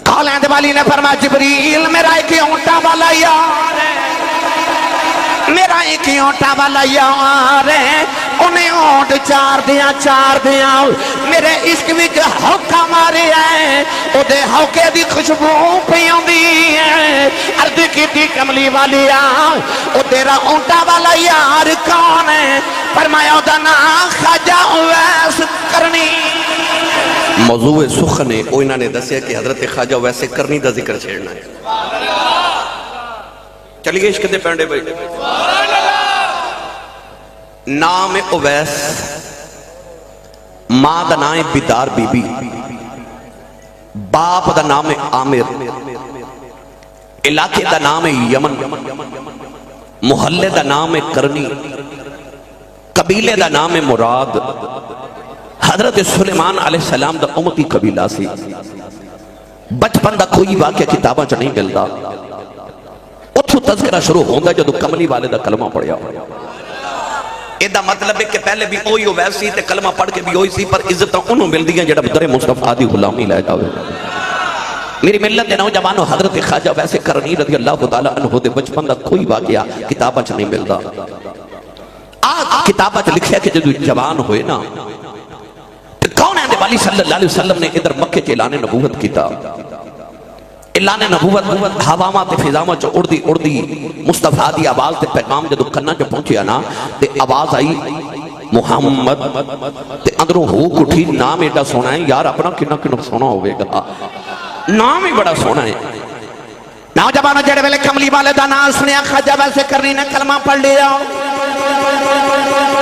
خالد والی نے فرمایا جبریل میرا ایک اونٹا والا یار ہے، میرا ایک اونٹا والا یار ہے، انہیں اونٹ چار دیاں میرے عشق وچ ہوکا مارے ہے، او دے ہوکے دی خوشبو پیوندی ہے۔ عرض کیتی کملی والی او تیرا اونٹا والا یار کون ہے؟ فرمایا او دا نام خواجہ اویس کرنی۔ موضوع سخن ہے وہ انہوں نے دسیا کہ حضرت خواجہ ویسے کرنی دا ذکر چھیڑنا ہے۔ چلیے عشق دے پینڈے بھائی، نام اویس، ماں دا نام بیدار بی بی، باپ دا نام عامر، علاقے دا نام یمن، محلے دا نام کرنی، قبیلے دا نام مراد۔ حضرت سلیمان علیہ السلام دا امتی قبیلہ سی، بچپن دا کوئی واقعہ کتاباں چ نہیں ملتا، اتھو تذکرہ شروع ہوندہ جدو کملی والے دا کلمہ پڑھیا۔ ایدہ مطلب ہے کہ پہلے بھی اوہی اویس سی تے کلمہ پڑھ کے بھی اوہی سی، پر عزتاں انہوں مل دیاں جڑا در مصطفیٰ دی غلامی لائے جاوے۔ میری ملت دے نوجوانوں، حضرت خواجہ ویسے کرنی رضی اللہ تعالیٰ عنہ دے بچپن دا کوئی واقعہ کتاباں چ نہیں ملتا۔ آج کتاباں چ لکھیا کہ جدو جوان ہوئے نا، کون ہے والی صلی اللہ علیہ وسلم نے ادھر مکہ چ اعلان نبوت کیتا۔ اعلان نبوت ہواواں تے فضاواں چ اڑدی مصطفیٰ دی آواز تے پیغام جدو کنا چ پہنچیا نا تے آواز آئی محمد تے اندروں ہو اٹھی، نام ایڈا سونا ہے یار، اپنا کنا سونا ہوئے گا، نام ہی بڑا سونا ہے۔ نوجوانوں جڑے ویلے کملی والے دا نام سنیا خواجہ ویسے کرنی نے کلمہ پڑھ لیا۔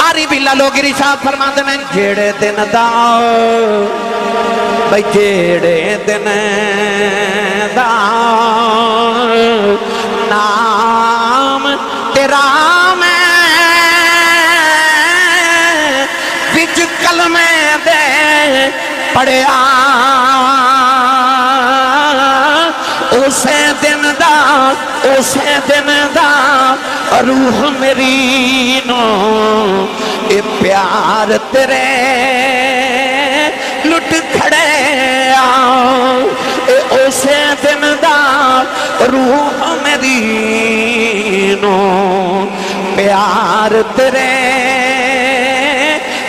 آری بلا لوگ رشاد فرماتے ہیں جیڑے دن دا بھئی جیڑے دن دا نام تیرا میں بچ کلمے دے پڑھیا، اسے دن دا روح میری نو اے پیار تیرے لٹ کھڑے آؤ، اے اسے دن دا روح میری نو پیار تیرے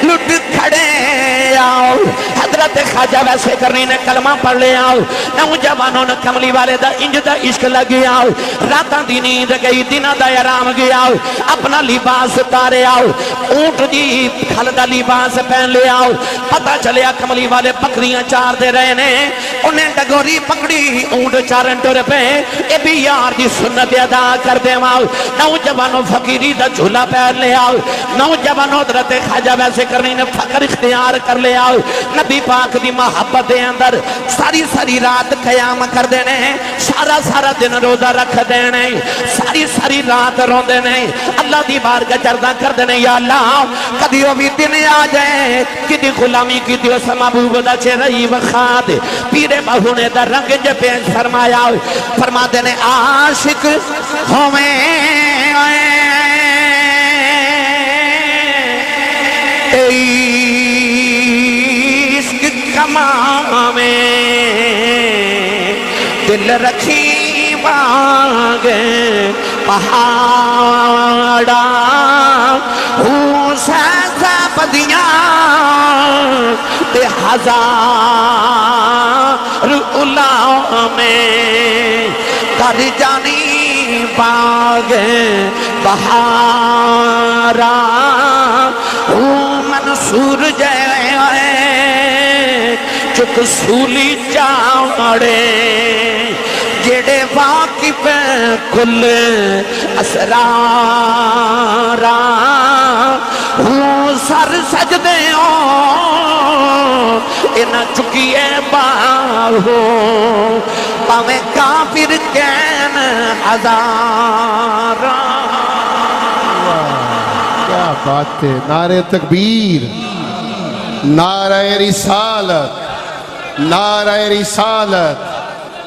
لٹ کھڑے آؤ۔ حضرت خواجہ ویسے کرنی نے کلمہ پڑھ لے آؤ، نوجوانوں نے کملی والے دا انج دا عشق لگی آؤ، راتاں دی نیند گئی دنہ دا آرام گیا آؤ، اپنا لباس تارے آؤ، اونٹ دی کھل دا لباس پہن لے آؤ۔ پتہ چلیا کملی والے بکریاں چار دے رہے نے، انہیں ڈگوری پکڑی اونٹ چارن ٹر پہ، اے بھی یار دی سنت ادا کر دے آؤ۔ نوجوانوں فقیری دا جھولا پہن لے آؤ، نوجوانوں حضرت خواجہ ویسے کرنی نے فقر اختیار کر لے آؤ۔ نبی پاک دی محبت دے اندر ساری رات قیام کر دینے، سارا دن روزہ رکھ دینے، ساری رات رو دینے، اللہ دی بارگاہ چردہ کر دینے۔ یا اللہ کدیو بھی دن آ جائے کدی غلامی کدی اس محبوب دا چہرہی وخاد پیرے بہونے دا رنگ جے پیش فرمایا، فرما دینے عاشق ہوئے عشق کماں میں دل رکھی باغے پہاڑا ہوں سیسا بدیاں تے ہزار اولا میں کر جانی باغے بہارا ہوں منصور جائے چک سولی چاڑے جڑے واقف کل اسرارا ہوں سر سجدے انہ چکیے باہو پاویں کافر کین ہزارا۔ کیا بات ہے، نعرہ تکبیر، نعرہ رسالت، نعرہ رسالت،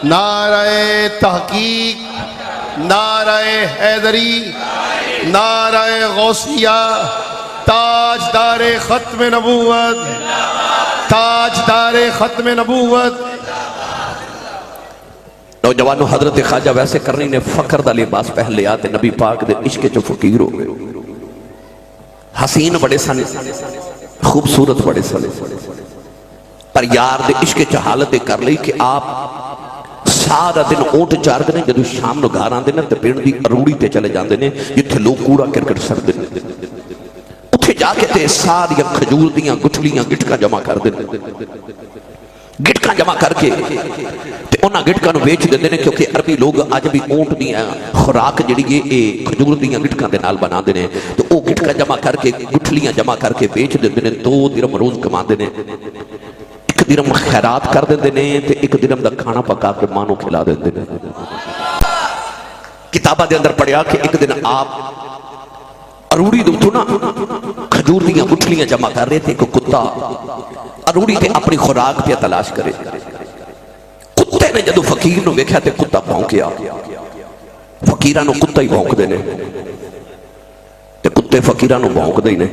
نعرہ تحقیق، نعرہ حیدری، نعرہ غوثیہ، تاجدار ختم نبوت، تاجدار ختم نبوت، نوجوانوں حضرت خواجہ ویسے کرنی نے فخر دا لباس پہن لیا تے نبی پاک دے عشق چ فقیر ہو گئے. حسین بڑے سن، خوبصورت بڑے سن، پر یار دے عشق چ حالت کر لئی کہ آپ سارا دن اونٹ چار دے جدو شام نو گھر آندے نے تے پنڈ دی اروڑی تے چلے جاندے نے جتھے لوگ کوڑا کرکٹ سڑدے نے. اتھے جا کے تے ساری کھجور دیاں گٹھلیاں گٹکاں جمع کر دے، گٹکاں جمع کر کے تے انہاں گٹکاں نو بیچ دیندے نے، کیونکہ عربی لوگ اج بھی اونٹ دیاں خوراک جڑی اے کھجور دیاں گٹکاں دے نال بنا دے نے. تے او گٹکاں جمع کر کے گٹھلیاں جمع کر کے بیچ دیندے نے. 2 درہم روز کماندے نے. 1 درہم خیرات کر دیندے نے تے 1 درہم دا کھانا پکا کے ماں نو کھلا دیندے نے. کتاباں دے اندر پڑھیا کہ ایک دن آپ اروڑی دے تو نا کھجور دیاں گٹھلیاں جمع کر رہے تھے کہ کتا اروڑی تے اپنی خوراک پہ تلاش کرے. کتے نے جدو فقیر نو ویکھیا تے کتا بھونکیا. فقیراں نو کتا ہی بھونک دے نے تے کتے فقیراں نو بھونک دے نے.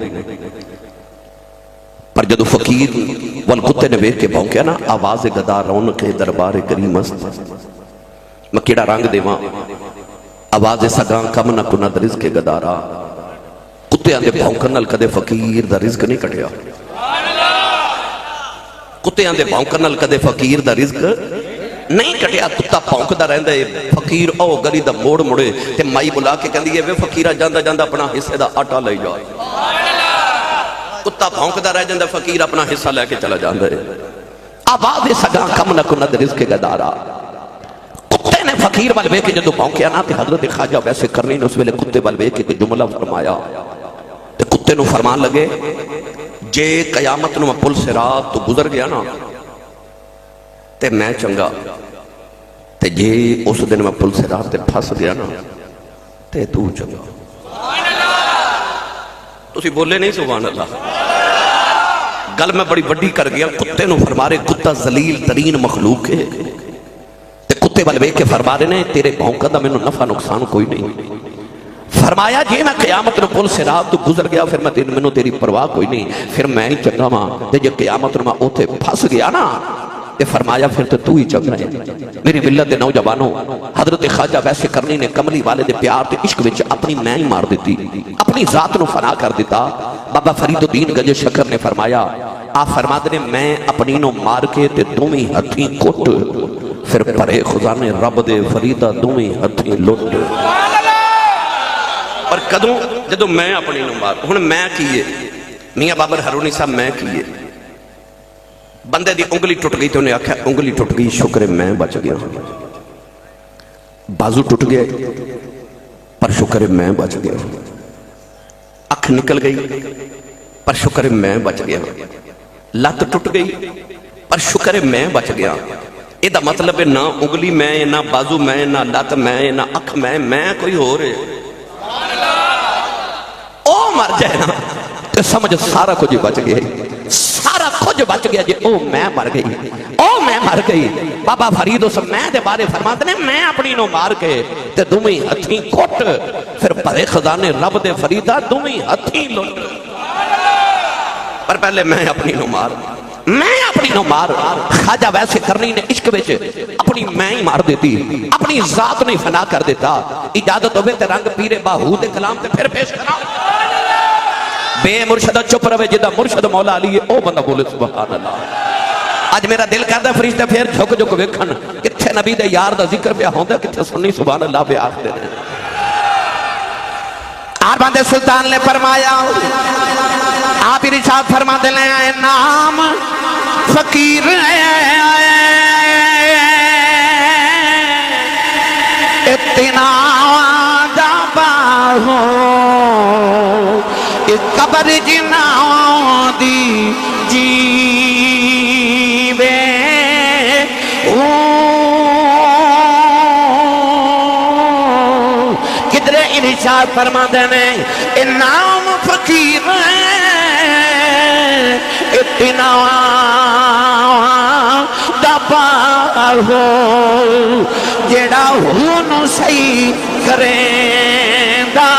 پر جدو فقیر وال کتے نے ویکھ کے بھونکیا نا، آواز گدا رونق دربار کریم است، میں کیڑا رنگ دیواں آواز سگاں کم نہ کند رزق گدارا. کتےاں دے بھونکن نال کدے فقیر دا رزق نہیں کٹیا. کتےاں دے بھونکن نال کدے فقیر دا رزق نہیں کٹیا. کتا بھونکدا رہندا ہے، فقیر او گلی دا موڑ مڑے تے مائی بلا کے کہندی ہے وے فقیرا جاندا جاندا اپنا حصے دا آٹا لے جا. کتا بھونکدا رہ جاندا، فقیر اپنا حصہ لے کے چلا جاندا ہے. آواز سگاں کم نہ کند رزق گدارا. کتے نے فقیر وال ویکھ کے جدو بھونکیا نا تے حضرت خواجہ ویسے کرنی نے اس ویلے کتے وال ویکھ کے جملہ فرمایا تے کتے نو فرمان لگے، جے قیامت نو میں پل صراط تو گزر گیا نا تے میں چنگا، تے جے اس دن میں پل صراط تے پھس گیا نا تے تو چنگا. تسی بولے نہیں سبحان اللہ. گل میں بڑی بڑی کر گیا. کتے نو فرما رہے کتا ذلیل ترین مخلوق ہے تے کتے وال ویکھ کے فرما رہے نے تیرے بھونکن دا مینوں نفع نقصان کوئی نہیں. فرمایا جی میں قیامت نو پل صراط تو گزر گیا پھر مینوں تیری پرواہ کوئی نہیں، پھر میں ہی چنگا ماں. تے جے قیامت نو میں اوتھے پھس گیا نا تے فرمایا پھر تو ہی چنگا ہے. میری ملت دے نوجوانوں، حضرت خواجہ ویسے کرنی نے کملی والے دے پیار تے عشق وچ اپنی میں ہی مار دیتی، اپنی ذات نو فنا کر دیتا. بابا فرید الدین گنج شکر نے فرمایا، آپ فرماتے نے میں اپنی نو مار کے تے دوویں ہتھیں کٹ پھر پرے خدا نے رب دے فریدہ دوویں ہتھیں لٹ. پر کدوں جدو میں اپنی نو مار ہن میں کیے میاں بابر ہرونی صاحب میں کیے. بندے دی انگلی ٹوٹ گئی تو انہیں آکھا انگلی ٹوٹ گئی شکر میں بچ گیا. بازو ٹوٹ گئے پر شکر میں بچ گیا. اکھ نکل گئی پر شکر میں بچ گیا. لت ٹوٹ گئی پر شکر میں بچ گیا. یہ دا مطلب ہے نہ انگلی میں، نہ بازو میں، نہ لت میں، نہ اکھ میں کوئی ہو رہے او مر جائے نا تو سمجھ سارا کچھ بچ گیا. سارا کچھ بچ گیا جی او میں مر گئی، او میں مر گئی. بابا فرید اس میں دے بارے فرماتے نے میں اپنی نو مار کے تے دوویں ہتھیں کٹ پھر پرے خزانے رب دے فریدا دوویں ہتھیں لٹ. پر پہلے میں اپنی نو مار، میں اپنی نو مار. خواجہ ویسے کرنی نے عشق وچ اپنی میں ہی مار دیتی، اپنی ذات نہیں فنا کر دیتا. اجازت ہوئے تے رنگ پیر باہو دے کلام تے پھر پیش کرا. بے مرشدہ چپ رہے جدہ مرشد مولا علی او بندہ بولے سبحان اللہ. آج میرا دل کہتا ہے فرشتے پھر جھک جھک ویکھن کتھے نبی دے یار دا ذکر پہ ہوندا، کتھے سنی سبحان اللہ پہ آخر دے. آرباندے سلطان نے فرمایا آپ ارشاد فرما دے لیں نام فقیر اتنا دبا ہو قبر جناؤں دی جیوے کدھر ارشاد فرما دینے نام فقیر اتنا دبا ہو جیڑا ہونو صحیح کریں دا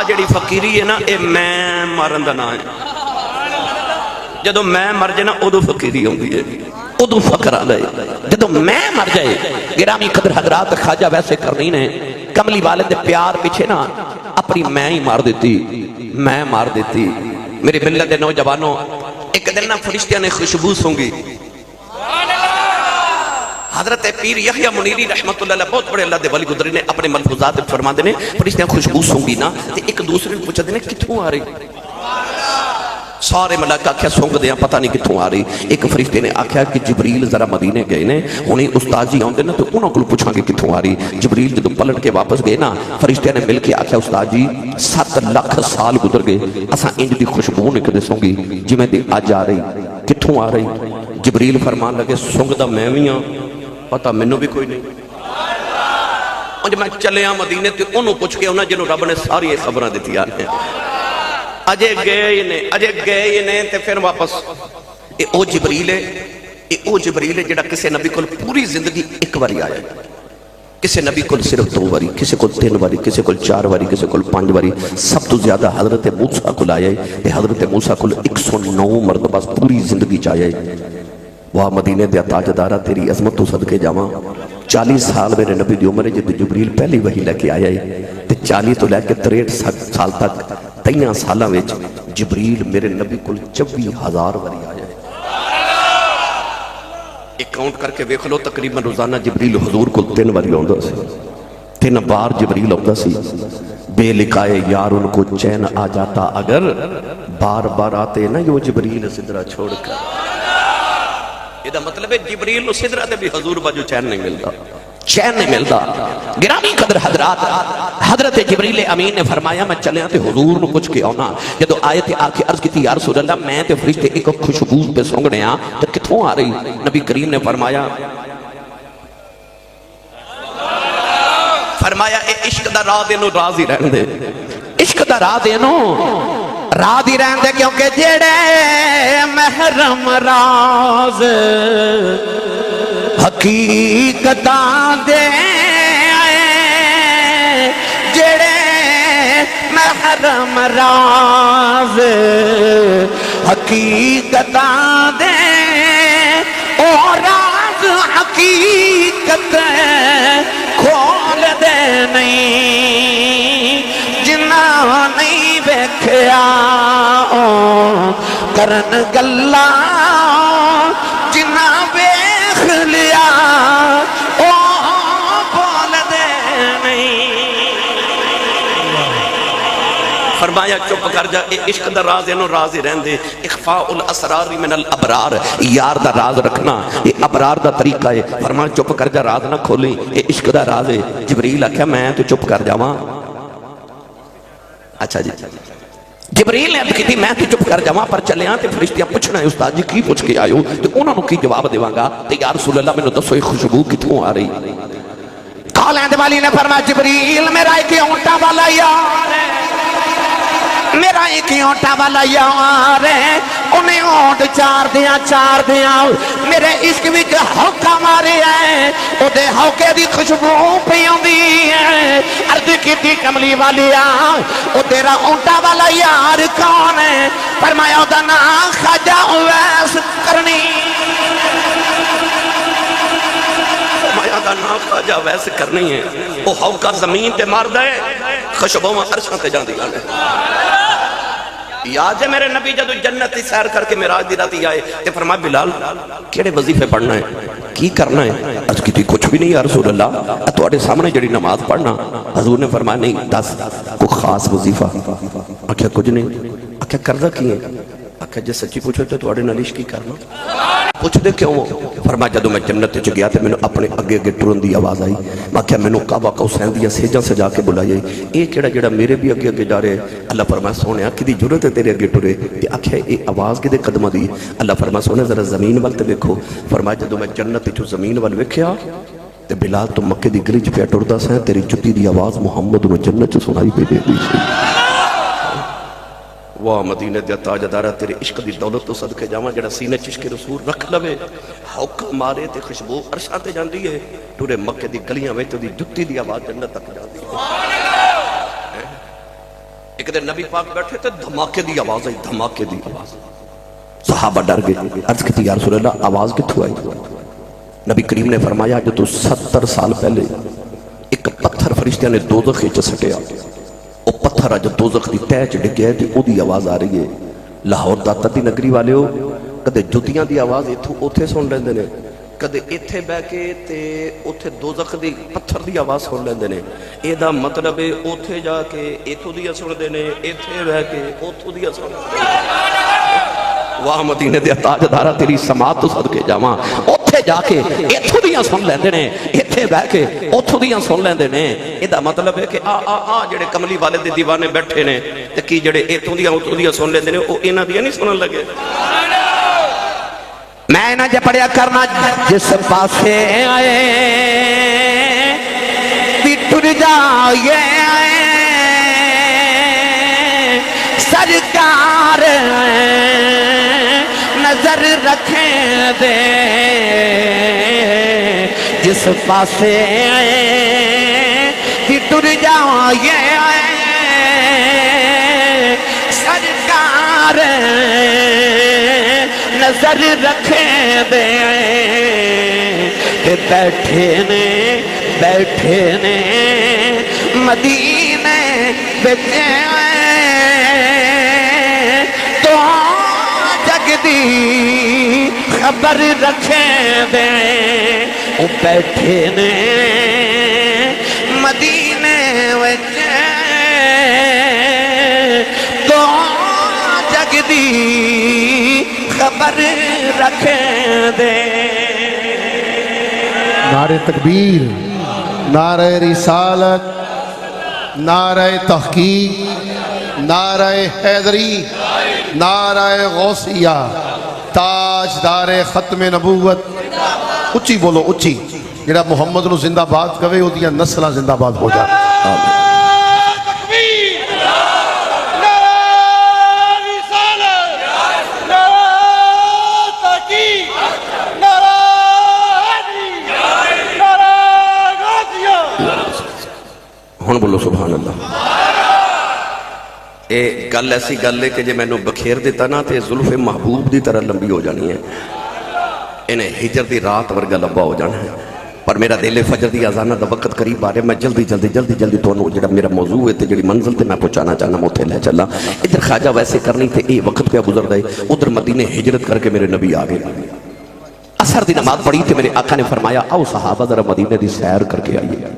جڑی فقیری ہے نا اے میں مارن دا نام ہے جدو میں مر جائے نا ادو فقیری ہوندی ہے ادو فقر آ لائے جدو میں مر جائے گرامی قدر حضرات خواجہ ویسے کرنی نے کملی والد پیار پیچھے نا اپنی میں ہی مار دیتی میں مار دیتی میری ملت نوجوانوں ایک دن نا فرشتیاں نے خوشبو سونگی حضرت پیر یحییٰ منیری رحمت اللہ علیہ بہت بڑے اللہ دے ولی گزرے نے اپنے ملفوظات فرما دینے فرشتیاں خوشبو سونگی نا ایک دوسرے کو پوچھا دینے کتوں آ رہی سارے ملائکہ آکھیا سونگ دیا پتہ نہیں کتوں آ رہی ایک فرشتے نے آکھیا کہ جبریل ذرا مدینے گئے نے انہیں استاد جی آؤں دے نا تو انہوں کو پوچھا کہ کتوں آ رہی جبریل جدو پلٹ کے واپس گئے نا فرشتے نے مل کے آکھیا استاد جی 7 لاکھ سال گزر گئے اساں انج دی خوشبو نے کدے سونگی جی میں دی آج آ رہی کتوں آ رہی جبریل فرمان لگے سونگ دا میں بھی ہاں پتہ منوں بھی کوئی نہیں اور جب میں چلے ہاں مدینے تے انہوں پوچھ کے انہوں جنہوں رب نے ساری خبریں دیتی آنے اجے گئے نے تے پھر واپس اے او جبریل ہے جڑا کسے نبی کو پوری زندگی ایک باری آیا کسے نبی کو صرف 2 باری کسے کو 3 باری کسے کو 4 باری کسے کو 5 باری سب تو زیادہ حضرت موسیٰ کو آیا ہے حضرت موسیٰ کو 109 مرتبہ پوری زندگی چاہیا ہے واہ مدینے دیا تاجدارہ تیری عظمت تو صدقے جاواں 40 سال میرے نبی دی عمر ہے جب جبریل پہلی وحی لے کے آیا ہے تے 40 تو لے کے 63 سال تک 23 سالہ وچ جبریل میرے نبی کو 24,000 وری آیا ہے ایک کاؤنٹ کر کے دیکھ لو تقریباً روزانہ جبریل حضور کو 3 باری آندا سی 3 بار جبریل آندا سی بے لکھائے یار ان کو چین آ جاتا اگر بار بار آتے نا یہ جبریل سدرہ چھوڑ کر یہ مطلب ہے جبریل نو سدرہ تے بھی حضور باجو چین نہیں ملتا گرامی قدر حضرات حضرت جبریل امین نے فرمایا میں چلے تے حضور نو کچھ کے آنا جدو آئے تے آکے عرض کی تھی یا رسول اللہ میں تے فرشتے ایک خوشبو پہ سونگنے تے کتھوں آ رہی نبی کریم نے فرمایا اے عشق دا راہ دینو راضی رہن دے عشق دا راہ دینو راضی رہن دے کیونکہ جڑے محرم راز حقیقتاں دے جڑے محرم راز حقیقتاں دے او راز حقیقت کھول دے نہیں جنہ نہیں بیکھیا کرن گلہ جنہ بیکھ لیا او بول دے نہیں فرمایا چپ کر جا اے عشق دا راز انہوں راضی رہن دے اخفاء الاسرار من الابرار یار دا راز رکھنا یہ ابرار دا طریقہ ہے فرمایا چپ کر جا راز نہ کھولیں اے عشق دا راز ہے جبریل آکھیا میں تو چپ کر جاواں اچھا جی جبریل نے کہتی میں تو چپ کر جاواں پر چلے ہاں تے فرشتیاں پوچھنا ہے استاد جی کی پوچھ کے آئے ہو تو انہوں نے کی جواب دیواں گا تے یا رسول اللہ میں نے دسو یہ خوشبو کتوں آ رہی کالند والی نے فرمایا جبریل میرا ایک اونٹا والا یار ہے میرا ایک اونٹا والا یار ہے انہیں اونٹ چار دیاں میرے عشق وچ ہوکا مارے ہے او دے ہوکے دی خوشبو پئی ہوندی ہے عرض کیتی کملی والیا او تیرا اونٹا والا یار کون ہے فرمایا او دا نام خواجہ اویس کرنی فرمایا دا نام خواجہ اویس کرنی ہے او ہوکا زمین تے ماردا ہے خوشبو عرشاں تے جاندیاں نے یاد ہے میرے نبی جدو جنتی سیر کر کے معراج دی راتی آئے تے فرمایا بلال کیڑے وظیفے پڑھنا ہے کی کرنا ہے عرض کی تھی کچھ بھی نہیں یا رسول اللہ تواڈے سامنے جڑی نماز پڑھنا حضور نے فرمایا نہیں دس کوئی خاص وظیفہ آکھیا کچھ نہیں آکھیا کردا کی ہے آکھیا جے سچی پوچھو تو تواڈے نال عشق کی کرنا پوچھ دے کیوں فرمایا جدو میں جنت وچ گیا تے مینوں اپنے اگے اگے ٹرن دی آواز آئی میں آکھیا مینوں کعبہ کوثر دیاں سیجاں سجا کے بلایا اے کیڑا جڑا میرے بھی اگے اگے جا رہے اللہ فرمایا سونیا کدی ضرورت ہے تیرے اگے ٹرے تے آکھیا اے آواز کدے قدماں دی اللہ فرمایا سونے ذرا زمین ول تے ویکھو فرمایا جدو میں جنت وچ زمین ول ویکھیا تے بلال تو مکے دی گلی وچ پیا ٹردا سا تیری جُتی دی آواز محمد نو جنت وچ سنائی پئی دے دی واہ مدینہ دیا تاجدارہ تیرے عشق دی دولت تو صدقے جاواں جڑا سینے عشق رسول رکھ لوے ہوک مارے تے خوشبو عرشاں تے جاندی ہے ٹورے مکے دی گلیاں وچ دی جُتی دی آواز جنت تک جاندی ہے ایک دن نبی پاک بیٹھے تھے، دھماکے دی آواز آئی، دھماکے دی آواز۔ صحابہ ڈر گئے، عرض کی یا رسول اللہ آواز کتھوں آئی؟ نبی کریم نے فرمایا جو تو 70 سال پہلے ایک پتھر فرشتیاں نے دوزخ وچ سٹیا، وہ پتھر اج دوزخ دی تہہ چ ڈگیا تے او دی آواز آ رہی ہے۔ لاہور داتا دی نگری والے ہو، کدے جتیاں دی آواز ایتھوں اوتھے سن لیندے نے، کدے ایتھے بہ کے تے اوتھے دوزخ دی پتھر دی آواز سن لیندے نے۔ اے دا مطلب ہے اوتھے جا کے ایتھوں دی سن دے نے، ایتھے بہ کے اوتھوں دی سن دے نے۔ واہ مدینے دے تاجدارا تیری سماعت تو صدقے جاواں، اوتھے جا کے ایتھوں دیاں سن لیندے نے، ایتھے بہ کے اوتھوں دیاں سن لیندے نے۔ اے دا مطلب ہے کہ جڑے کملی والے دے دیوانے بیٹھے نے تے کی جڑے ایتھوں دیاں اوتھوں دیاں سن لیندے نے، او انہاں دیاں نہیں سنن لگے۔ میں نہ جے پڑھیا کرنا جس پاسے آئے بھی ٹر جائے سرکار نظر رکھیں دے، جس پاسے آئے بھی ٹر جائے سرکار نظر رکھیں دے، کہ بیٹھے نے مدینے بچے تو جگ دی خبر رکھیں دے، وہ بیٹھے نے مدینے بچے تو جگ دی خبر رکھیں دے۔ نعرہ تکبیر، نعرہ رسالت، نعرہ تحقیق، نعرہ حیدری، نعرہ غوثیہ، تاجدار ختم نبوت۔ اچھی بولو اچھی، جڑا محمد نو زندہ باد کہے وہ دیا نسلہ زندہ باد ہو جائے۔ ہن بولو سبحان اللہ۔ اے گل ایسی گل ہے کہ جے میں نے بکھیر دیتا نا تے زلف محبوب دی طرح لمبی ہو جانی ہے، انہیں ہجر دی رات ورگا لمبا ہو جانا ہے۔ پر میرا دل فجر دی اذانہ دا وقت قریب آ رہے، میں جلدی تو جڑا میرا موضوع ہے تے جڑی منزل تے میں پہنچانا چاہنا میں اتھے لے چلا۔ ادھر خواجہ ویسے کرنی تھے، اے وقت پہ گزر گئے، ادھر مدینے ہجرت کر کے میرے نبی آ گئے۔ عصر دی نماز پڑھی تے میرے آقا نے فرمایا آؤ صحابہ ذرا مدینے دی سیر کر کے آئیے۔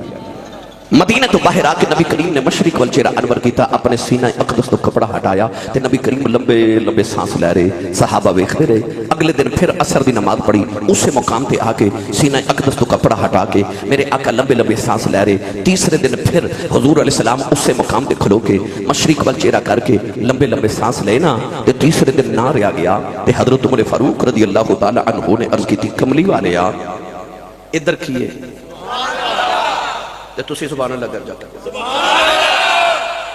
مدینہ تو باہر آ کے نبی کریم نے مشرق والچہرہ انور کیتا، اپنے سینہ اقدس تو کپڑا ہٹایا تے نبی کریم لمبے سانس لے رہے، صحابہ ویکھتے رہے۔ اگلے دن پھر عصر دی نماز پڑھی، اسے مقام تے آ کے سینہ اقدس تو کپڑا ہٹا کے میرے آقا لمبے سانس لے رہے۔ تیسرے دن پھر حضور علیہ السلام اسے مقام تے کھلو کے مشرق والچہرہ کر کے لمبے سانس لینا تے تیسرے دن نہ رہا گیا تے حضرت عمر فاروق رضی اللہ تعالی عنہ نے عرض کی تھی کملی والے آ ادھر کیے تسی سبحان اللہ کر جاتا،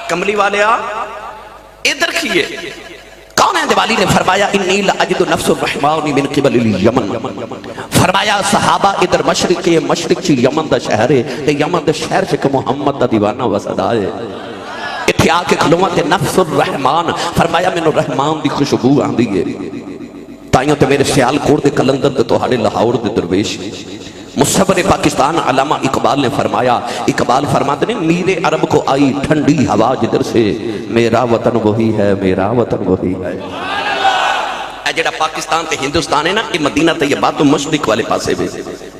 کملی والے آ ادھر کیے۔ کون ہے دیوالی نے فرمایا انی لاجد نفس الرحمن من قبل الیمن، فرمایا صحابہ ادھر مشرق چی یمن دا شہر ہے تے یمن دا شہر چک محمد دا دیوانہ وسدا ہے۔ اتھے آ کے کھلواں تے نفس الرحمن، فرمایا مینوں رحمان دی خوشبو آندی ہے۔ تائیوں تے میرے سیال کوٹ دے کلندر تے تہاڈے لاہور دے درویش مصور پاکستان علامہ اقبال نے فرمایا، اقبال فرماتے ہیں میرے عرب کو آئی ٹھنڈی ہوا جدھر سے میرا وطن وہی ہے، میرا وطن وہی ہے۔ اے جڑا پاکستان تے ہندوستان ہے نا، یہ مدینہ طیبہ تو مشرق والے پاسے بھی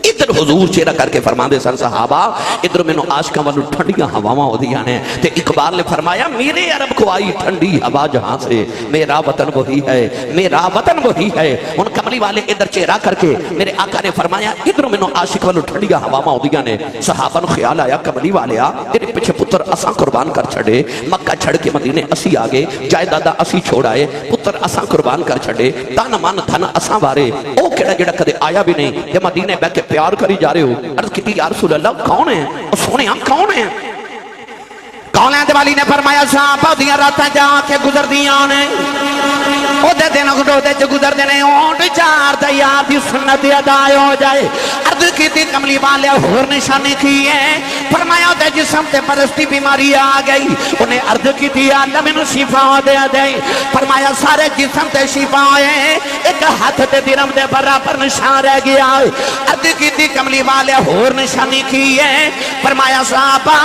ادھر حضور چہرہ کر کے فرماندے سن صحابہ ادھر میں نو عاشقاں والو ٹھنڈیاں ہواواں ہو دیاں نے تے اقبال نے فرمایا میرے عرب کو آئی ٹھنڈی ہوا جہاں سے میرا وطن وہی ہے، میرا وطن وہی ہے۔ ان کملی والے ادھر چہرہ کر کے میرے آقا نے فرمایا ادھر میں نو عاشق والو ٹھنڈیاں ہواواں ہو دیاں نے۔ صحابہ نو خیال آیا کملی والے آ تیرے پیچھے پتر اساں قربان کر چھڑے، مکہ چھڑ کے مدینے اسی آگے، جائیداداں اسی چھوڑ آئے، پتر اساں قربان کر چھڑے، تن من دھن اساں وارے، او کیڑا جڑا کدے آیا بھی نہیں تے مدینے بیٹھ کے پیار کری جا رہے ہو۔ عرض کی یا رسول اللہ کون ہے؟ سونے ہم کون ہیں؟ کون ہے؟ دیوالی نے فرمایا صحابہ دیاں راتاں جا کے گزر دیاں نے، او دے دن روزے چ گزر دینے اونٹ چار تے یار دی سنت ادا ہو جائے عرض کیتی کملی والے ہور نشانی کی ہے فرمایا دے جسم تے پرستی بیماری آ گئی انہیں عرض کیتی اللہ مینوں شفا دے دے فرمایا سارے جسم تے شفا ہے ایک ہاتھ تے درم دے برابر نشان رہ گیا عرض کیتی کملی والے ہور نشانی کی ہے فرمایا صحابہ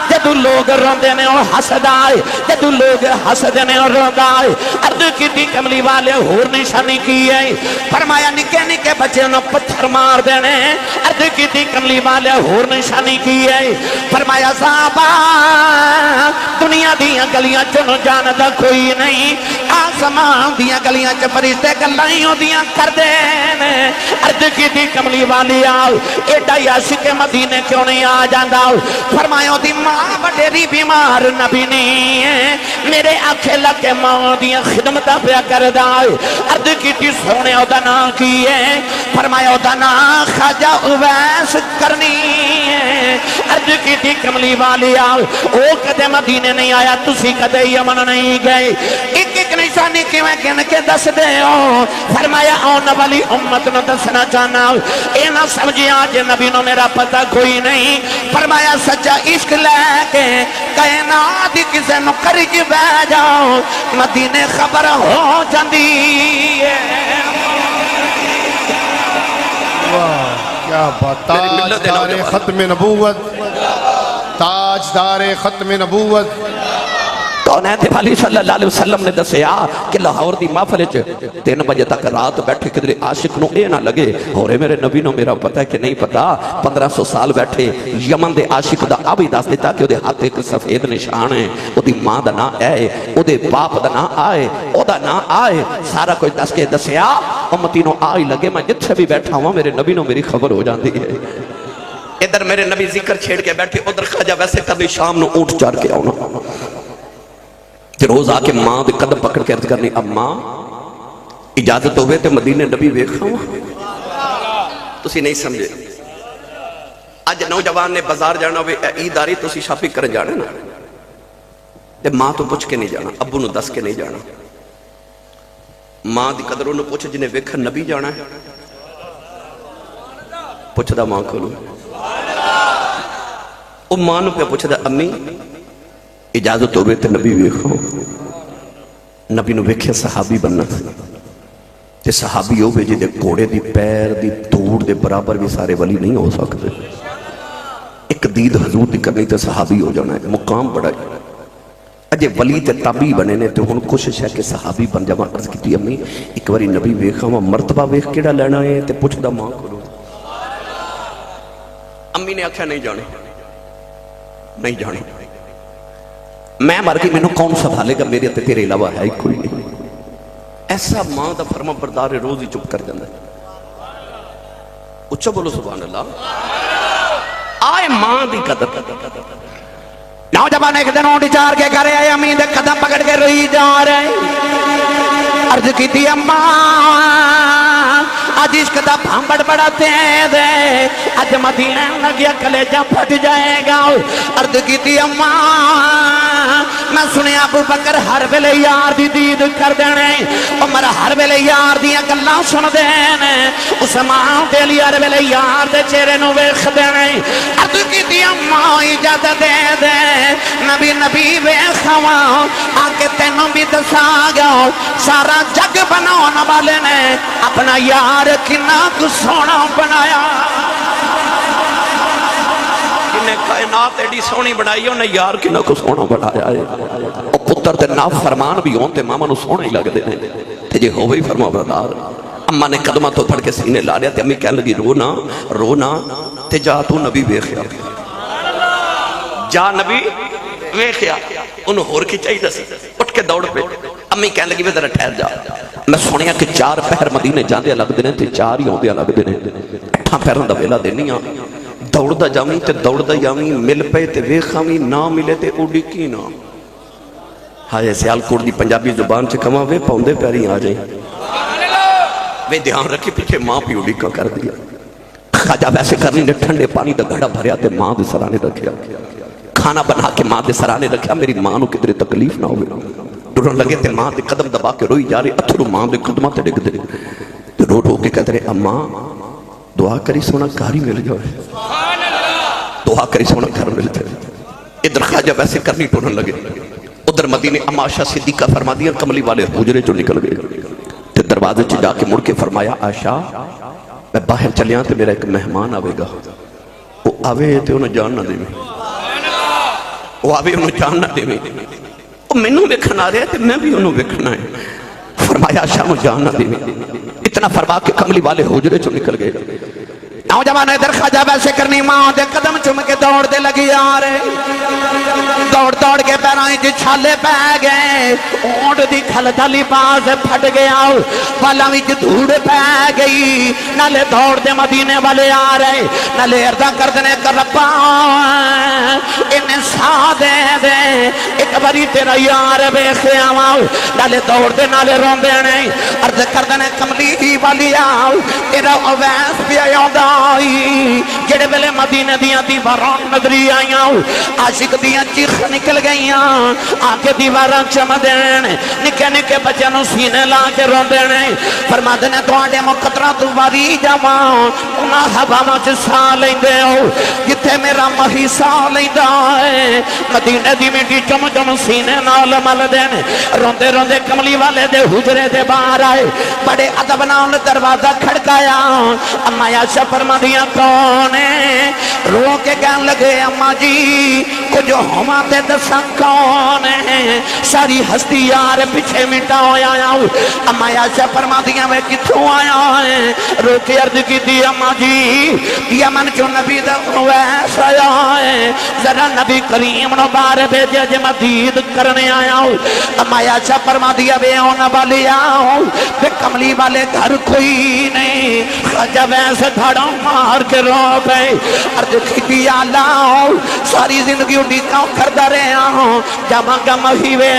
جدو لوگ روندے نے اور ہسدا ہے جدو لوگ ہسدے نے اور روندا ہے عرض کیتی کملی والے ہور نشانی کی ہے فرمایا نکے نکے بچے نو پتھر مار دینے عرض کیتی کملی والے ہور نشانی کی ہے فرمایا صحابہ دنیا دیاں گلیاں چنو جاندا کوئی نہیں آسمان دیاں گلیاں چ فرشتے گلائیوں دیاں کر دینے عرض کیتی کملی والی آؤ ایڈا عاشق مدینے کیوں نہیں آ جاندا فرمایا دی ماں بڑی بیمار نبی نہیں ہے میرے آنکھیں لگے ماں دیاں خدمتاں پیا کردا عرض کیتی سونے او دا نام کی ہے فرمایا او دا نام خواجہ اویس کرنی ہے عرض کیتی کملی والی آؤ او کدے مدینے نہیں آیا تسی کدے یمن نہیں گئے ایک ایک نشانی کیویں گن کے دس دے ہو فرمایا آن والی امت نو دسنا چاہنا اے نہ سمجھیا جے نبی نو میرا پتہ کوئی نہیں فرمایا سچا عشق لے کے کائنات کسے نو کرج بہ جاؤ مدینے خبر ہو جاندی ہے کیا بات تاجدار ختم نبوت تاجدار ختم نبوت کونین والی صلی اللہ علیہ وسلم نے دسیا کہ لاہور دی محفل چ 3 بجے تک رات بیٹھے کدھر عاشق نو اے نہ لگے ہورے میرے نبی نو میرا پتہ ہے کہ نہیں پتا 1500 سال بیٹھے یمن دے عاشق دا اب ہی دس دیتا کہ او دے ہاتھ ایک سفید نشان ہے او دی ماں دا نام اے او دے باپ دا نام آئے او دا نام آئے سارا کچھ دس کے دسیا امتی نو آئی لگے میں جتھے بھی بیٹھا ہوں میرے نبی نو میری خبر ہو جاندی ہے ادھر میرے نبی ذکر چھیڑ کے بیٹھے ادھر خواجہ ویسے کبھی شام نو اونٹ چار کے آؤنا روز آ کے ماں دے قدم پکڑ کے عرض کرنی اب ماں اجازت ہوئے تے مدینے نبی ویکھا ہوں تسی نہیں سمجھے آج نوجوان نے بازار جانا ہوئے عید آ رہی تسی شاپنگ کرن جانا نا تے ماں تو پوچھ کے نہیں جانا ابو نو دس کے نہیں جانا ماں دی قدر انہوں پوچھ جنہیں ویکھا نبی جانا ہے پوچھ دا ماں کھولو او ماں نو پہ پوچھ دا امی اجازت ہوئے تے نبی ویکھو نبی نو ویکھے صحابی بننا تے صحابی ہوئے جی دے گھوڑے دی پیر دی توڑ دے برابر بھی سارے ولی نہیں ہو سکتے ایک دید حضور دی کرنی تے صحابی ہو جانا ہے مقام بڑا ہے اجے ولی تے تابعی بنے نے تے ہن کوشش ہے کہ صحابی بن جاواں عرض کیتی امی ایک واری نبی ویکھاں مرتبہ ویکھ کیڑا لینا ہے تے پوچھدا ماں کولوں امی نے آکھیا نہیں جانے نہیں جانے میں مر گئی میں نے کون سنبھالے گا میرے تے تیرے علاوہ ہے کوئی نہیں ایسا ماں دا فرما بردار روز ہی چپ کر جاندہ ہے اچھا بولو سبحان اللہ آئے ماں دی قدر نوجوان ایک دن اونٹ چار کے گھر آئے امی دے قدم پکڑ کے روئی جا رہے عرض کی تھی اماں آج عشق دا بھامبڑ بڑا تیز ہے آج مدینہ لگیا کلیجہ پھٹ جائے گا عرض کی تھی اماں میں سنے ابو بکر ہر ویلے یار دی دید کر دینے عمر ہر ویلے یار دیا گلاں سن دینے عثمان دے لی ہر ویلے یار دے چہرے نو ویکھ دینے عرض کی تھی اماں اجازت دے دے نبی نبی ویکھاواں آ کے تینوں بھی دسا گا سارا جگ بناون والے نے اپنا یار کنا کو سونا بنایا انہیں کائنات ایڈی سونی بنائی انہیں یار کنا کو سونا بنایا ہے اور پتر تے ناف فرمان بھی ہون تے ماما نو سونا ہی لگ دے تے جے ہو بھی فرما بردار اممہ نے قدمہ تو پھڑ کے سینے لا لیا تے امی کہنے لگی رونا رونا تے جا تو نبی ویکھیا جا نبی ویکھیا انہوں ہور کی چاہی دسی اٹھ کے دوڑ پہ امی کہنے لگی میں ذرا ٹھہر جا میں سنیا کہ 4 پہر مدینے جاندے لگ دینے تے 4 ہی ہوندے لگ دینے 8 پہروں دا ویلا دینی آ دوڑدا جاویں تے دوڑدا جاویں مل پے تے ویکھاویں نہ ملے تے اڈی کی نہ ہائے سیالکوٹ دی پنجابی زبان چ کواں وے پاوندے پیری آ جائیں وے دھیان رکھی پیچھے ماں پی اڈی کا کر دیا خواجہ ویسے کرنی نے ٹھنڈے پانی دا گھڑا بھریا تے ماں دے سرانے رکھیا کھانا بنا کے ماں دے سرانے رکھیا میری ماں نو کدھر تکلیف نہ ہوئے ٹرن لگے تے ماں دے قدم دبا کے روئی جا رہے اتھرو ماں دے قدمہ تے ڈگ دے تے رو رو کے کہتے رہے اماں دعا کری سونا گھر ہی مل جائے دعا کری سونا گھر مل جائے ادھر خواجہ ویسے کرنی ٹرن لگے ادھر مدینے اما عائشہ صدیقہ فرما دیا کملی والے حجرے جو نکل گئے تے دروازے چ جا کے مڑ کے فرمایا عائشہ میں باہر چلیاں تے میرا ایک مہمان آوے گا وہ آوے تے انہیں جان نہ دے وہ آوے انہیں جان نہ دے وہ منوں ویکھن آ رہا ہے تے میں بھی انہوں ویکھنا ہے فرمایا عائشہ مجھے جان نہ دے اتنا فرما کے کملی والے حجرے چ نکل گئے نوجوان ادھر خواجہ ویسے کرنی ماں دے قدم چم کے دوڑ دے لگی آ رہے دوڑ دوڑ کے پیرائیں جی چھالے پہ گئے اونٹ دی کھل دھلی پاس پھٹ گیا والا وچ دھوڑ پہ گئی نالے دوڑ دے مدینے والے آ رہے نالے اردہ کردنے کر ربا انہیں سا دے دے ایک باری تیرا یار بے خیاماؤ نالے دوڑ دے نالے رون دے نہیں ارد کردنے کملی ہی والی آؤ تیرا اویس بھی آیاں جڑے بلے مدینہ دیاں دیواران نظری آئیاں عاشق دیاں چیخ نکل گئیاں آنکھیں دیواران چم دین نکے نکے بچنوں سینے لا کے رون دینے فرما دینے تو آڈے مقدرہ تو باری جاواں انہاں حبامہ چھ سا لیندے ہو جتے میرا مہی سا لیندہ ہے مدینہ دی میٹی چم چم سینے نال مل دینے روندے روندے کملی والے دے حجرے دے باہر آئے بڑے عدب نال دروازہ کھڑکایا اما یا فرما دیا کون ہے رو کے کہن لگے اماں جی کچھ ہما تے دساں کون ہے ساری ہستی یار پیچھے مٹا ہویا آؤ اماں عائشہ فرما دیا میں کتھوں آیا ہے رو کے عرض کی دی اماں جی یمن چو نبی دا ویس آیا ہے ذرا نبی کریم نو بارے بھیجے جے مدید کرنے آیا ہوں اماں عائشہ فرما دیا بے ہونا والی آؤ بے کملی والے گھر کوئی نہیں خواجہ ویسے دھڑا مار کے رو پہ عرض کھتی آلاؤ ساری زندگی اڈی کاؤں کردہ رہے آؤں جمع گم ہی وے